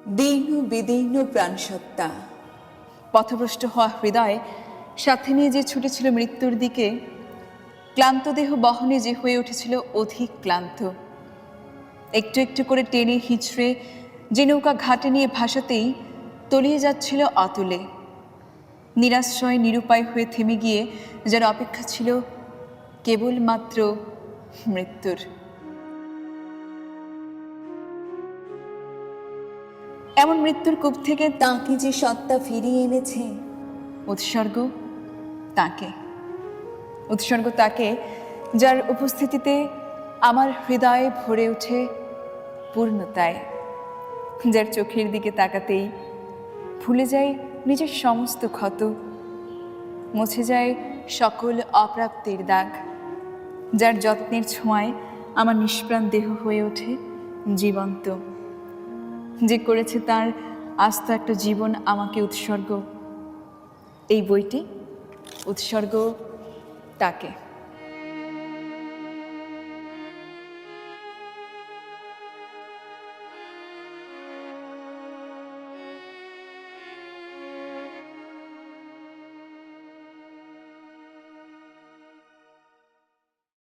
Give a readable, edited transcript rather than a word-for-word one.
দীর্ণ বিদীর্ণ প্রাণসত্তা, পথভ্রষ্ট হওয়া হৃদয় সাথে নিয়ে যে ছুটেছিল মৃত্যুর দিকে, ক্লান্ত দেহ বহনে যে হয়ে উঠেছিল অধিক ক্লান্ত। একটু একটু করে টেনে হিঁচড়ে যে নৌকা ঘাটে নিয়ে ভাসাতেই তলিয়ে যাচ্ছিল অতলে। নিরাশ্রয় নিরুপায় হয়ে থেমে গিয়ে যার অপেক্ষা ছিল কেবলমাত্র মৃত্যুর। এমন মৃত্যুর কূপ থেকে তাঁকে যে সত্তা ফিরিয়ে এনেছে, উৎসর্গ তাকে, উৎসর্গ তাকে যার উপস্থিতিতে আমার হৃদয়ে ভরে ওঠে পূর্ণতায়, যার চোখের দিকে তাকাতেই ভুলে যায় নিজের সমস্ত ক্ষত, মুছে যায় সকল অপ্রাপ্তির দাগ, যার যত্নের ছোঁয়ায় আমার নিষ্প্রাণ দেহ হয়ে ওঠে জীবন্ত, যে করেছে তার আস্ত একটা জীবন আমাকে উৎসর্গ। এই বইটি উৎসর্গ তাকে।